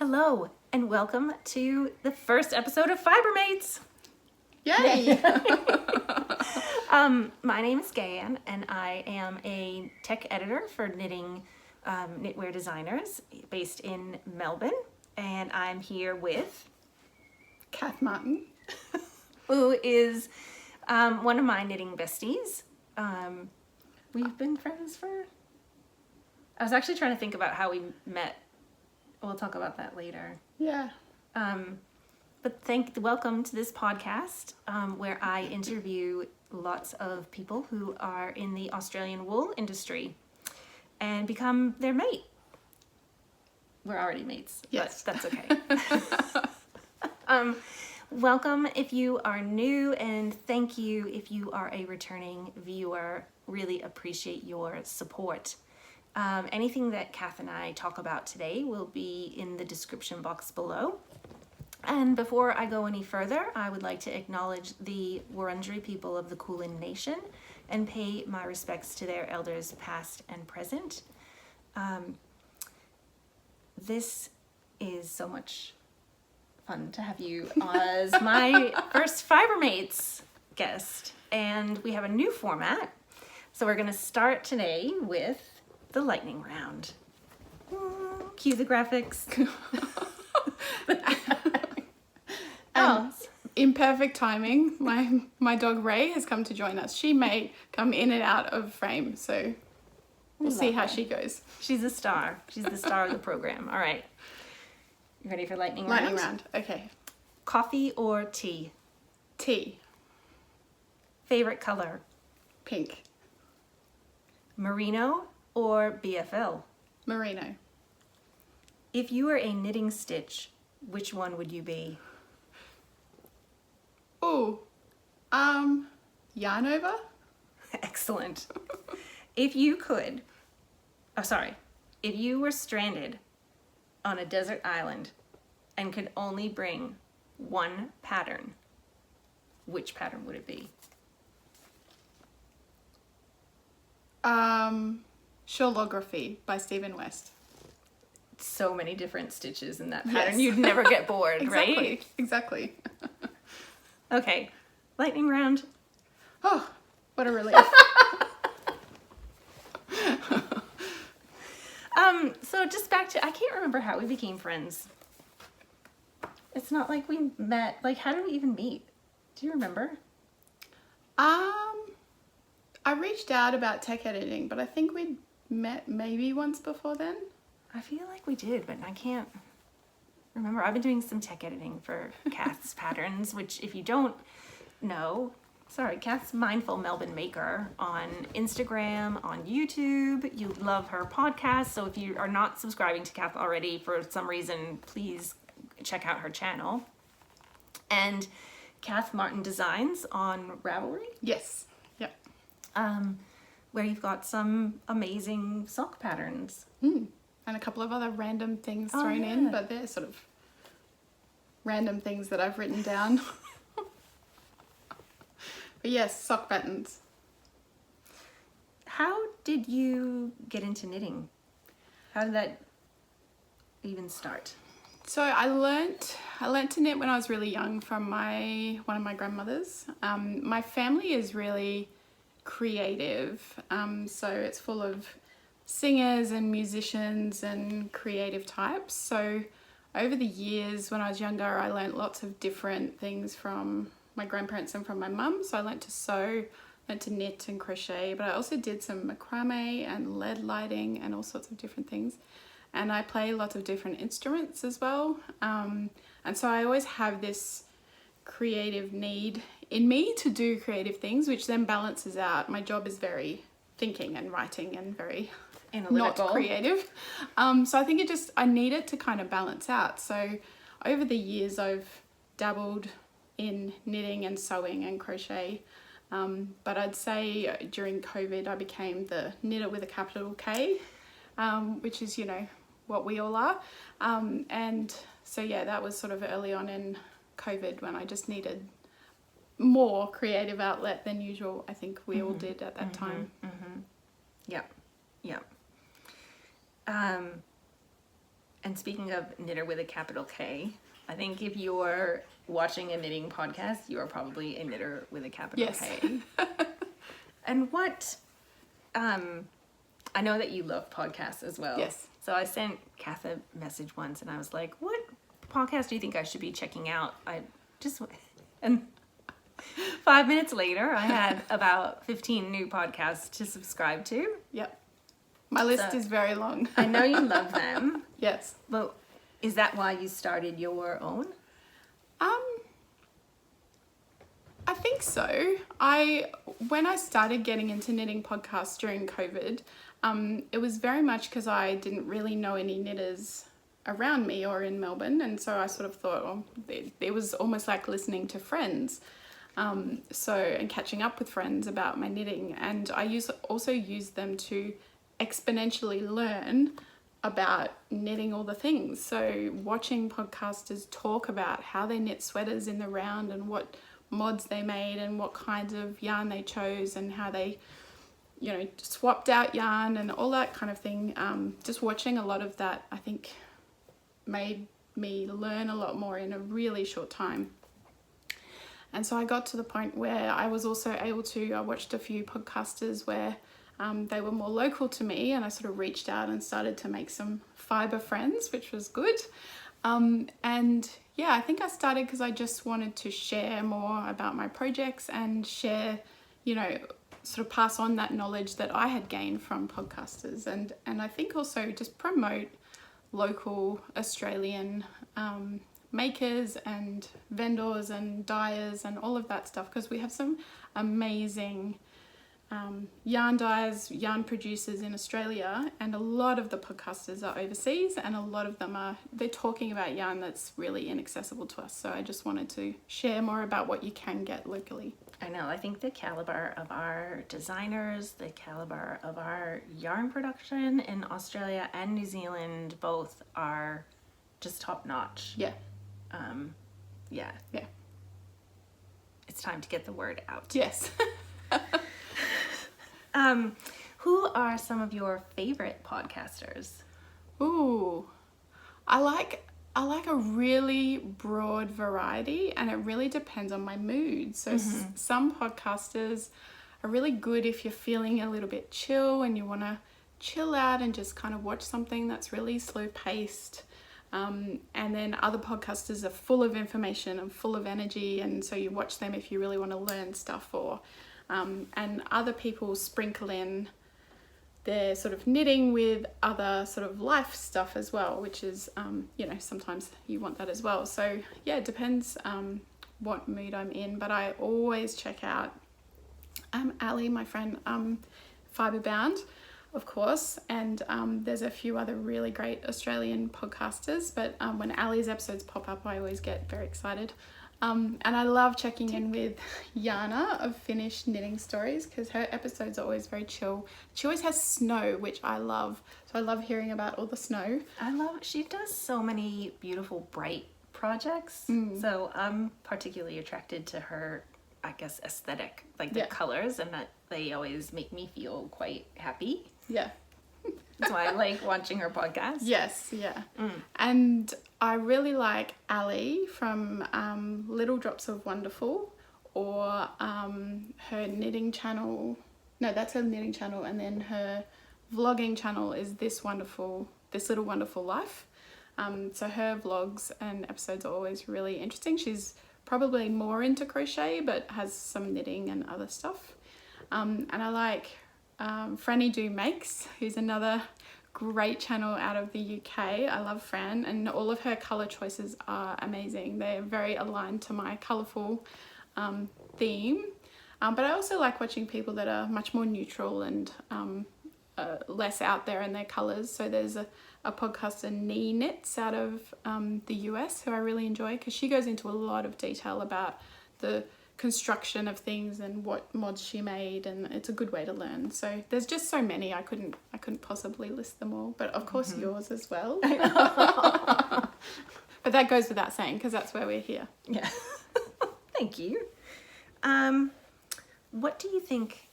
Hello, and welcome to the first episode of Fibre Mates. Yay! My name is Gayan, and I am a tech editor for knitting knitwear designers based in Melbourne. And I'm here with Kath Martin. who is one of my knitting besties. We've been friends for... I was actually trying to think about how we met. We'll talk about that later. Yeah. But welcome to this podcast where I interview lots of people who are in the Australian wool industry and become their mate. We're already mates, Yes. but that's okay. Welcome if you are new, and thank you if you are a returning viewer. Really appreciate your support. Anything that Kath and I talk about today will be in the description box below. And before I go any further, I would like to acknowledge the Wurundjeri people of the Kulin Nation and pay my respects to their elders past and present. This is so much fun to have you as my first Fibre Mates guest. And we have a new format. So we're going to start today with the lightning round. Cue the graphics. Imperfect timing. My dog Ray has come to join us. She may come in and out of frame, so we'll see how she goes. She's a star. She's the star of the program. All right. You ready for lightning round? Lightning round. Okay. Coffee or tea? Tea. Favorite color? Pink. Merino or BFL? Merino. If you were a knitting stitch, which one would you be? Ooh. Yarn over? Excellent. If you were stranded on a desert island and could only bring one pattern, which pattern would it be? Shawlography by Stephen West. So many different stitches in that pattern. Yes. You'd never get bored, Exactly. right? Exactly. Okay. Lightning round. Oh, what a relief. So just back to, I can't remember how we became friends. It's not like we met, like how did we even meet? Do you remember? I reached out about tech editing, but I think we'd met maybe once before then. I feel like we did, but I can't remember. I've been doing some tech editing for Kath's Patterns, which if you don't know, Kath's Mindful Melbourne Maker on Instagram, on YouTube. You love her podcast, so if you are not subscribing to Kath already for some reason, please check out her channel. And Kath Martin Designs on Ravelry. Yes. Yep. Where you've got some amazing sock patterns. And a couple of other random things thrown in, but they're sort of random things that I've written down. But yes, sock patterns. How did you get into knitting? How did that even start? So I learnt to knit when I was really young from one of my grandmothers. My family is really creative, so it's full of singers and musicians and creative types. So over the years when I was younger, I learnt lots of different things from my grandparents and from my mum. So I learnt to sew, learnt to knit and crochet, but I also did some macrame and lead lighting and all sorts of different things. And I play lots of different instruments as well. And so I always have this creative need in me to do creative things, which then balances out. My job is very thinking and writing and very Analytical. not creative. So I think I need it to kind of balance out. So over the years, I've dabbled in knitting and sewing and crochet. But I'd say during COVID, I became the knitter with a capital K, which is, what we all are. And so, yeah, that was sort of early on in COVID when I just needed more creative outlet than usual. I think we all did at that time. Yep. And speaking of knitter with a capital K, I think if you're watching a knitting podcast, you are probably a knitter with a capital Yes. K. And what, I know that you love podcasts as well. Yes. So I sent Kath a message once and I was like, what podcast do you think I should be checking out? And 5 minutes later, I had about 15 new podcasts to subscribe to. Yep. My list is very long. I know you love them, Yes. but is that why you started your own? I think so. When I started getting into knitting podcasts during COVID, it was very much because I didn't really know any knitters around me or in Melbourne, and so I sort of thought, it was almost like listening to friends. And catching up with friends about my knitting, and I also use them to exponentially learn about knitting all the things. So watching podcasters talk about how they knit sweaters in the round and what mods they made and what kinds of yarn they chose and how they, swapped out yarn and all that kind of thing. Just watching a lot of that, I think, made me learn a lot more in a really short time. And so I got to the point where I was also able to, I watched a few podcasters where they were more local to me, and I sort of reached out and started to make some Fibre friends, which was good. And yeah, I think I started because I just wanted to share more about my projects and share, sort of pass on that knowledge that I had gained from podcasters. And I think also just promote local Australian makers and vendors and dyers and all of that stuff, because we have some amazing yarn dyers, yarn producers in Australia, and a lot of the podcasters are overseas, and a lot of them they're talking about yarn that's really inaccessible to us. So I just wanted to share more about what you can get locally. I know, I think the caliber of our designers, the caliber of our yarn production in Australia and New Zealand both are just top notch. Yeah. Yeah. It's time to get the word out. Yes. Who are some of your favorite podcasters? Ooh, I like a really broad variety, and it really depends on my mood. So some podcasters are really good if you're feeling a little bit chill and you want to chill out and just kind of watch something that's really slow paced. And then other podcasters are full of information and full of energy, and so you watch them if you really want to learn stuff. And other people sprinkle in their sort of knitting with other sort of life stuff as well, which is, sometimes you want that as well. So yeah, it depends what mood I'm in, but I always check out Ali, my friend, Fibre Bound, of course, and there's a few other really great Australian podcasters, but when Ali's episodes pop up, I always get very excited. And I love checking in with Jana of Finnish Knitting Stories, because her episodes are always very chill. She always has snow, which I love. So I love hearing about all the snow. She does so many beautiful, bright projects. So I'm particularly attracted to her, I guess, aesthetic, like the colors, and that they always make me feel quite happy. Yeah. That's why I like watching her podcast. Yes, yeah. And I really like Ali from Little Drops of Wonderful, or her knitting channel. No, that's her knitting channel, and then her vlogging channel is This Little Wonderful Life. So her vlogs and episodes are always really interesting. She's probably more into crochet, but has some knitting and other stuff. And I like Franny Do Makes, who's another great channel out of the UK. I love Fran, and all of her colour choices are amazing. They're very aligned to my colourful theme. But I also like watching people that are much more neutral and less out there in their colours. So there's a podcaster, Knee Knits, out of the US, who I really enjoy, because she goes into a lot of detail about the construction of things and what mods she made, and it's a good way to learn. So there's just so many, I couldn't possibly list them all, but of course yours as well. But that goes without saying, because that's where we're here. Yeah. Thank you. What do you think,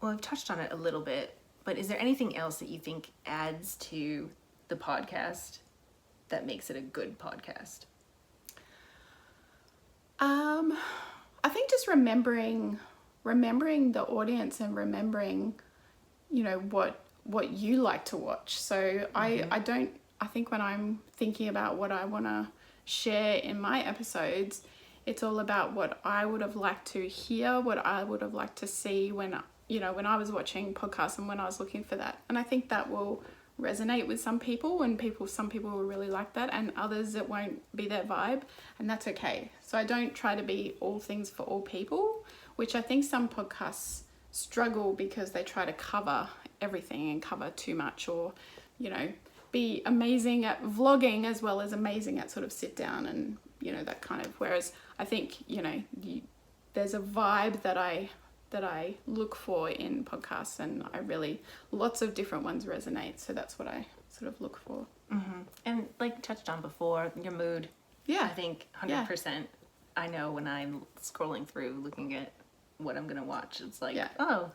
well, I've touched on it a little bit, but is there anything else that you think adds to the podcast that makes it a good podcast? I think just remembering the audience and remembering, you know, what you like to watch. So I think when I'm thinking about what I want to share in my episodes, it's all about what I would have liked to hear, what I would have liked to see when, you know, when I was watching podcasts and when I was looking for that. And I think that will resonate with some people, and some people will really like that, and others it won't be their vibe, and that's okay. So I don't try to be all things for all people, which I think some podcasts struggle because they try to cover everything and cover too much, or, you know, be amazing at vlogging as well as amazing at sort of sit down and, you know, that kind of, whereas I think, you know, there's a vibe that I look for in podcasts, and lots of different ones resonate, so that's what I sort of look for. Mm-hmm. And like touched on before, your mood. Yeah. I think 100%. I know when I'm scrolling through looking at what I'm going to watch, it's like, oh,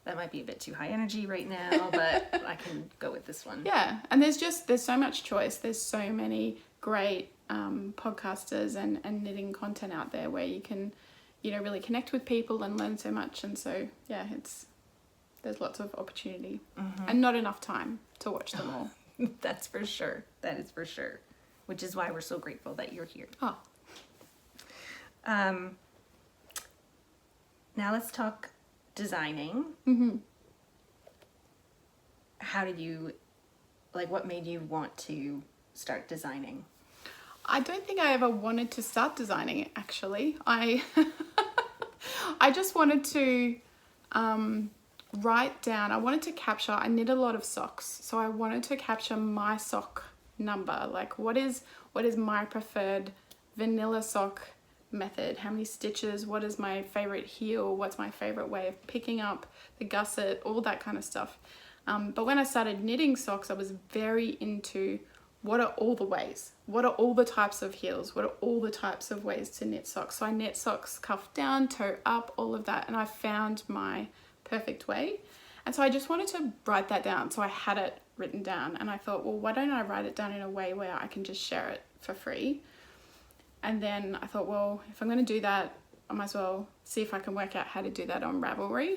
that might be a bit too high energy right now, but I can go with this one. Yeah, and there's so much choice. There's so many great podcasters and knitting content out there where you can, you know, really connect with people and learn so much. And so, yeah, there's lots of opportunity and not enough time to watch them all. That's for sure. That is for sure. Which is why we're so grateful that you're here. Oh. Now let's talk designing. Mm-hmm. How did you, like, what made you want to start designing? I don't think I ever wanted to start designing, actually. I just wanted to write down, I knit a lot of socks, so I wanted to capture my sock number. Like, what is my preferred vanilla sock method? How many stitches? What is my favorite heel? What's my favorite way of picking up the gusset? All that kind of stuff. But when I started knitting socks, I was very into what are all the ways? What are all the types of heels? What are all the types of ways to knit socks? So I knit socks cuff down, toe up, all of that. And I found my perfect way. And so I just wanted to write that down. So I had it written down, and I thought, well, why don't I write it down in a way where I can just share it for free? And then I thought, well, if I'm going to do that, I might as well see if I can work out how to do that on Ravelry.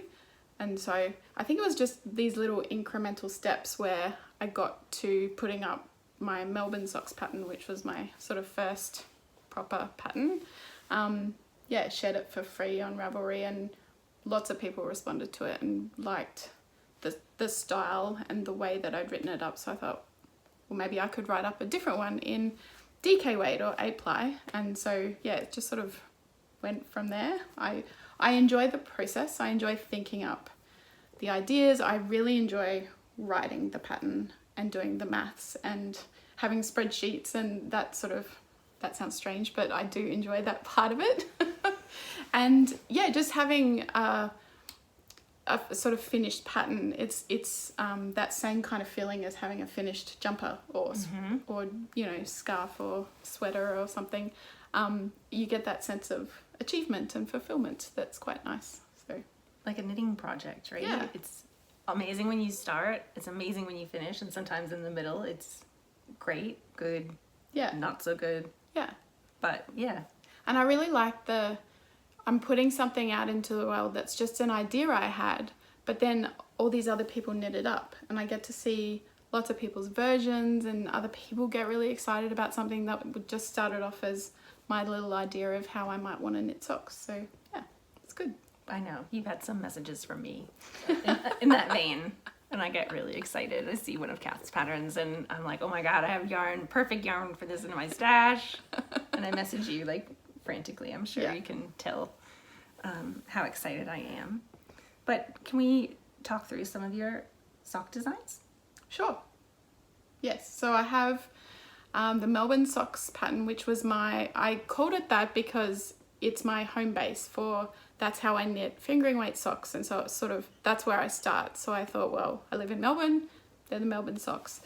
And so I think it was just these little incremental steps where I got to putting up my Melbourne Socks pattern, which was my sort of first proper pattern. Shared it for free on Ravelry, and lots of people responded to it and liked the style and the way that I'd written it up. So I thought, well, maybe I could write up a different one in DK weight or 8-ply. And so, yeah, it just sort of went from there. I enjoy the process. I enjoy thinking up the ideas. I really enjoy writing the pattern and doing the maths and having spreadsheets, and that sounds strange, but I do enjoy that part of it. And yeah, just having a sort of finished pattern, it's that same kind of feeling as having a finished jumper or you know, scarf or sweater or something. You get that sense of achievement and fulfillment that's quite nice. So like a knitting project, right? Yeah. It's amazing when you start, it's amazing when you finish, and sometimes in the middle it's great, good, not so good. Yeah. But yeah. And I really like I'm putting something out into the world that's just an idea I had, but then all these other people knit it up, and I get to see lots of people's versions, and other people get really excited about something that would just started off as my little idea of how I might want to knit socks. So yeah, it's good. I know, you've had some messages from me in that vein, and I get really excited. I see one of Kath's patterns, and I'm like, oh my god, I have yarn, perfect yarn for this in my stash. And I message you like frantically. I'm sure you can tell how excited I am. But can we talk through some of your sock designs? Sure. Yes, so I have the Melbourne Socks pattern, which was I called it that because it's my home base that's how I knit fingering weight socks, and so it's sort of, that's where I start. So I thought, well, I live in Melbourne, they're the Melbourne Socks.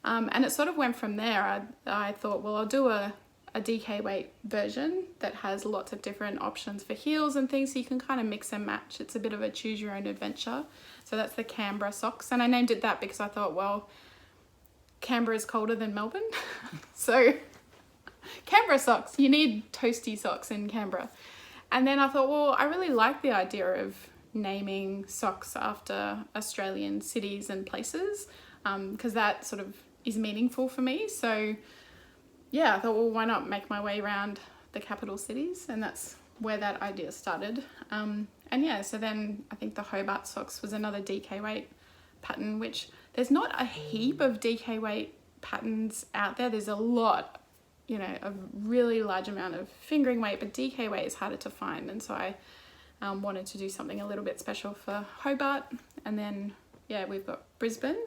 And it sort of went from there. I thought, well, I'll do a DK weight version that has lots of different options for heels and things, so you can kind of mix and match. It's a bit of a choose your own adventure. So that's the Canberra socks, and I named it that because I thought, well, Canberra is colder than Melbourne. So Canberra socks, you need toasty socks in Canberra. And then I thought, well, I really like the idea of naming socks after Australian cities and places, because that sort of is meaningful for me. So yeah, I thought, well, why not make my way around the capital cities? And that's where that idea started. And yeah, so then I think the Hobart socks was another DK weight pattern, which there's not a heap of DK weight patterns out there. There's a lot, you know, a really large amount of fingering weight, but DK weight is harder to find. And so I wanted to do something a little bit special for Hobart. And then, yeah, we've got Brisbane,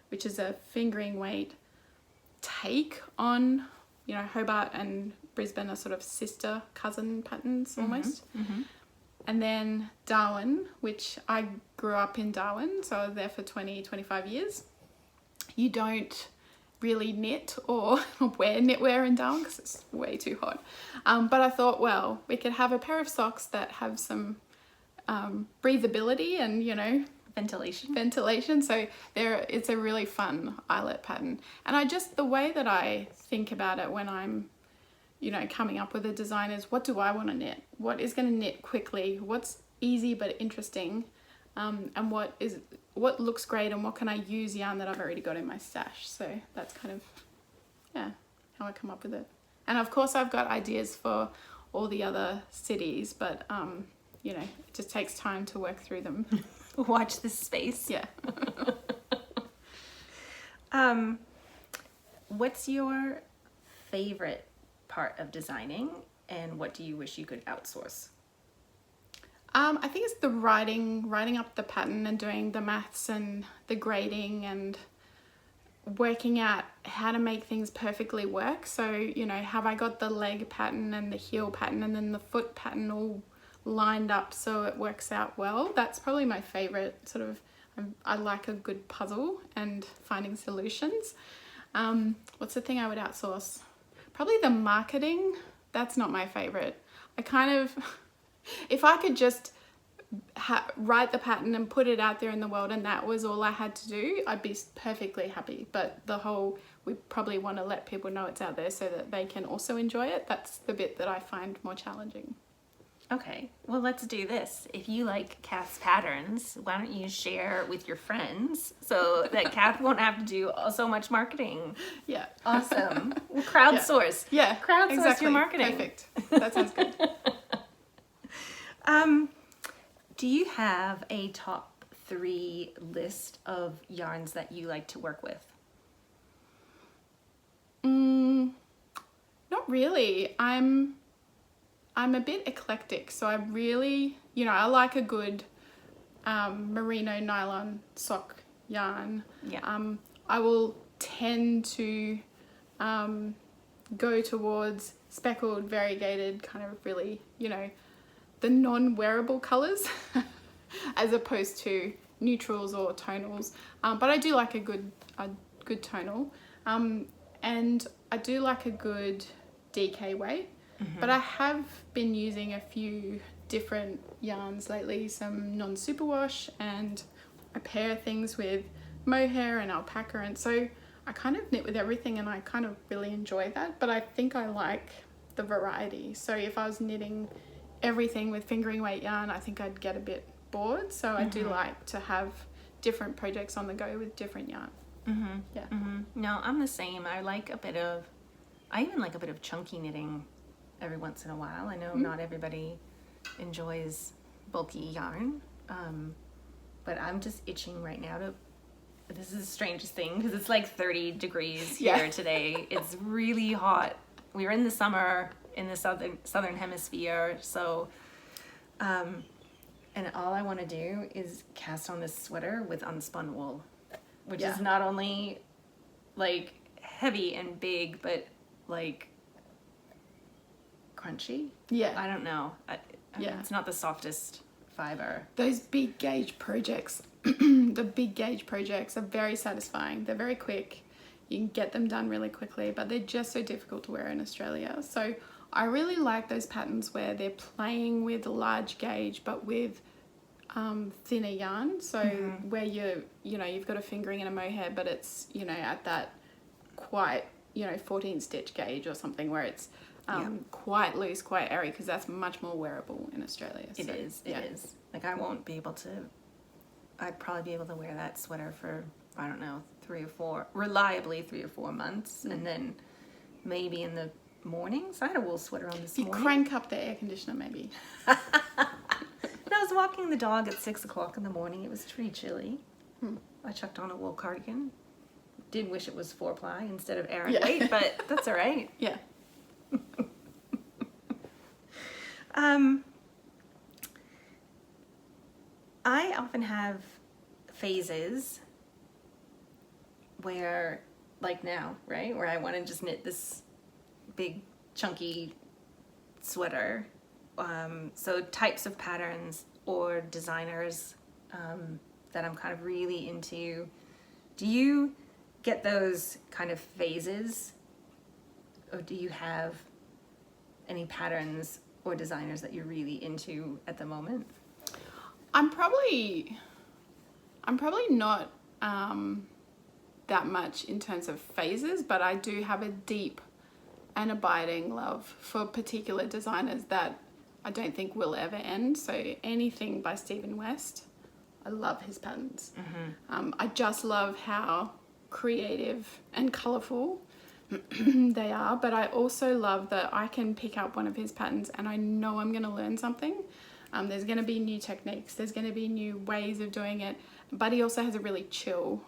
which is a fingering weight take on, you know, Hobart and Brisbane are sort of sister cousin patterns almost. Mm-hmm. And then Darwin, which I grew up in Darwin, so I was there for 25 years. You don't really knit or wear knitwear in Darwin because it's way too hot. But I thought, well, we could have a pair of socks that have some breathability and, you know, ventilation. So it's a really fun eyelet pattern. And the way that I think about it when I'm, you know, coming up with a design is, what do I want to knit? What is going to knit quickly? What's easy but interesting? And what looks great, and what can I use yarn that I've already got in my stash? So that's kind of, yeah, how I come up with it. And of course I've got ideas for all the other cities, but you know, it just takes time to work through them. Watch this space. Yeah. What's your favorite part of designing, and what do you wish you could outsource? I think it's the writing up the pattern and doing the maths and the grading and working out how to make things perfectly work. So, you know, have I got the leg pattern and the heel pattern and then the foot pattern all lined up so it works out well? That's probably my favorite sort of, I like a good puzzle and finding solutions. What's the thing I would outsource? Probably the marketing. That's not my favorite. I kind of, if I could just write the pattern and put it out there in the world and that was all I had to do, I'd be perfectly happy. But we probably want to let people know it's out there so that they can also enjoy it. That's the bit that I find more challenging. Okay, well, let's do this. If you like Kath's patterns, why don't you share with your friends so that Kath won't have to do so much marketing? Yeah. Awesome. We'll crowdsource. Yeah. Crowdsource exactly. your marketing. Perfect. That sounds good. Do you have a top 3 list of yarns that you like to work with? Not really. I'm a bit eclectic, so I really, you know, I like a good merino nylon sock yarn. Yeah. I will tend to go towards speckled, variegated, kind of really, you know, the non-wearable colours as opposed to neutrals or tonals. But I do like a good tonal. And I do like a good DK weight. Mm-hmm. But I have been using a few different yarns lately, some non-superwash, and I pair things with mohair and alpaca, and so I kind of knit with everything and I kind of really enjoy that, but I think I like the variety. So if I was knitting everything with fingering weight yarn, I think I'd get a bit bored, so I do like to have different projects on the go with different yarn. Mm-hmm. Yeah. Mm-hmm. No, I'm the same. I even like a bit of chunky knitting every once in a while. I know not everybody enjoys bulky yarn, but I'm just itching right now this is the strangest thing because it's like 30 degrees here today. It's really hot. We're in the summer in the southern hemisphere, so and all I want to do is cast on this sweater with unspun wool, which is not only like heavy and big, but like crunchy. Yeah. I don't know. It's not the softest fiber. Those big gauge projects, the big gauge projects are very satisfying. They're very quick. You can get them done really quickly, but they're just so difficult to wear in Australia. So I really like those patterns where they're playing with large gauge, but with thinner yarn. So where you've got a fingering and a mohair, but it's, you know, at that quite, 14 stitch gauge or something where it's Yeah. quite loose, quite airy, because that's much more wearable in Australia. It is. Like, I won't be able to, I'd probably be able to wear that sweater for, I don't know, 3 or 4 months. And then maybe in the mornings, I had a wool sweater on this You morning. crank up the air conditioner maybe. And I was walking the dog at 6 o'clock in the morning. It was pretty chilly. I chucked on a wool cardigan. Did wish it was 4-ply instead of Aran weight, but that's all right. Yeah. I often have phases where, like now, right, where I want to just knit this big chunky sweater. So types of patterns or designers that I'm kind of really into. Do you get those kind of phases, or do you have any patterns or designers that you're really into at the moment? I'm probably not that much in terms of phases, but I do have a deep and abiding love for particular designers that I don't think will ever end. So anything by Stephen West, I love his patterns. I just love how creative and colourful they are, but I also love that I can pick up one of his patterns and I know I'm going to learn something. There's going to be new techniques, there's going to be new ways of doing it, but he also has a really chill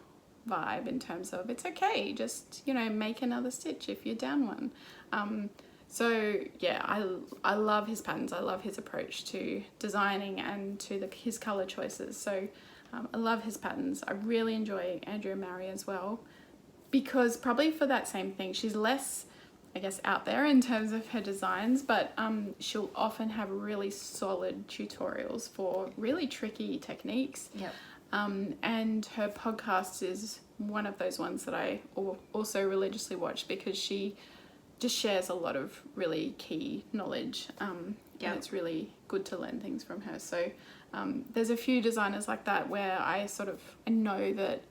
vibe in terms of it's okay, just make another stitch if you're down one. So yeah, I love his patterns, I love his approach to designing and to his color choices. So I love his patterns. I really enjoy Andrea Mowry as well, because probably for that same thing, she's less, I guess, out there in terms of her designs, but she'll often have really solid tutorials for really tricky techniques. Yep. And her podcast is one of those ones that I also religiously watch, because she just shares a lot of really key knowledge, and it's really good to learn things from her. So there's a few designers like that where I know that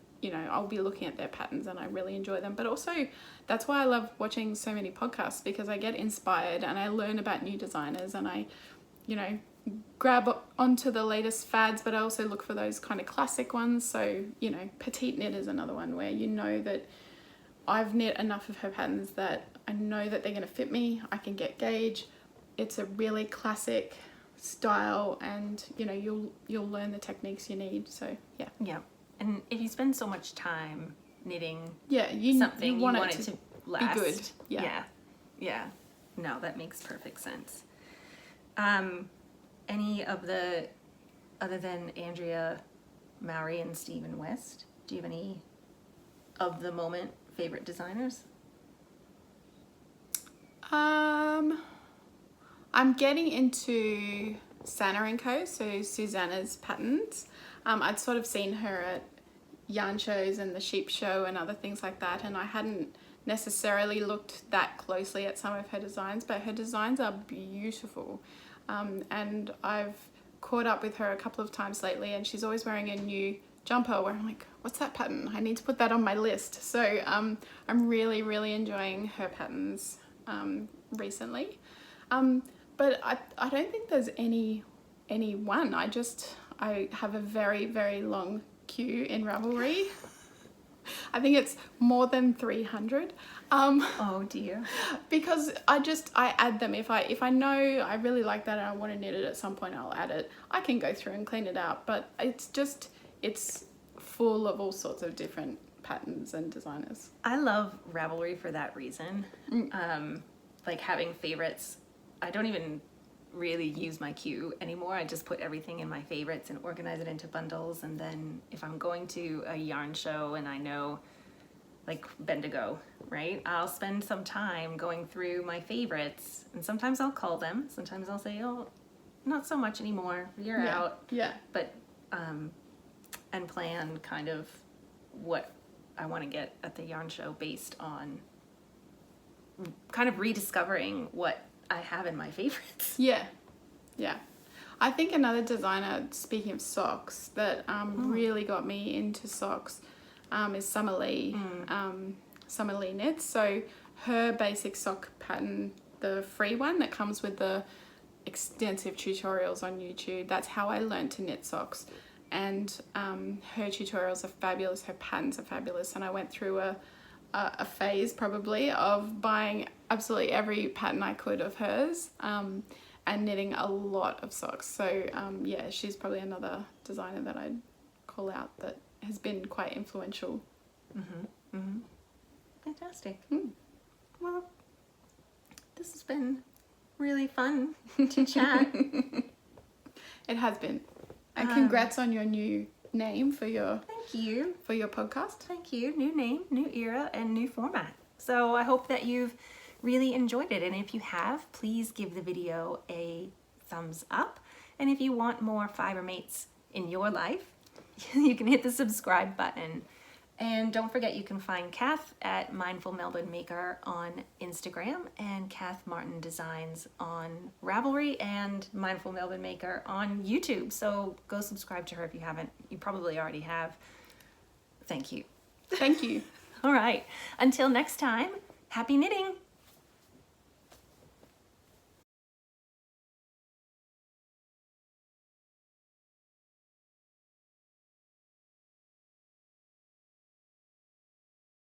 I'll be looking at their patterns and I really enjoy them. But also that's why I love watching so many podcasts, because I get inspired and I learn about new designers and I, grab onto the latest fads, but I also look for those kind of classic ones. So, Petite Knit is another one where that I've knit enough of her patterns that I know that they're going to fit me. I can get gauge. It's a really classic style, and you'll learn the techniques you need. So yeah. And if you spend so much time knitting something, you want it to last. Be good. Yeah. No, that makes perfect sense. Any of the, other than Andrea Mowry and Stephen West, do you have any of the moment favorite designers? I'm getting into Sana & Co, so Susanna's patterns. I'd sort of seen her at yarn shows and the sheep show and other things like that, and I hadn't necessarily looked that closely at some of her designs, but her designs are beautiful. And I've caught up with her a couple of times lately, and she's always wearing a new jumper where I'm like, what's that pattern? I need to put that on my list. So I'm really, really enjoying her patterns recently. But I don't think there's any one. I have a very, very long queue in Ravelry. I think it's more than 300. Oh dear. Because I add them. If I know I really like that and I want to knit it at some point, I'll add it. I can go through and clean it out, but it's full of all sorts of different patterns and designers. I love Ravelry for that reason. Like having favorites. I don't even really use my queue anymore. I just put everything in my favorites and organize it into bundles, and then if I'm going to a yarn show and I know, like Bendigo, right, I'll spend some time going through my favorites, and sometimes I'll call them, sometimes I'll say, oh, not so much anymore, you're out. But and plan kind of what I want to get at the yarn show based on kind of rediscovering what I have in my favorites. Yeah. I think another designer, speaking of socks, that really got me into socks is Summer Lee. Summer Lee knits. So her basic sock pattern, the free one that comes with the extensive tutorials on YouTube, that's how I learned to knit socks. And her tutorials are fabulous, her patterns are fabulous, and I went through a phase probably of buying absolutely every pattern I could of hers, and knitting a lot of socks. So yeah, she's probably another designer that I'd call out that has been quite influential. Fantastic. Well, this has been really fun to chat. It has been. And congrats on your new name for your Thank you. podcast. Thank you. New name, new era, and new format. So I hope that you've really enjoyed it. And if you have, please give the video a thumbs up. And if you want more Fibre mates in your life, you can hit the subscribe button. And don't forget, you can find Kath at Mindful Melbourne Maker on Instagram, and Kath Martin Designs on Ravelry, and Mindful Melbourne Maker on YouTube. So go subscribe to her if you haven't. You probably already have. Thank you. Thank you. All right. Until next time, happy knitting.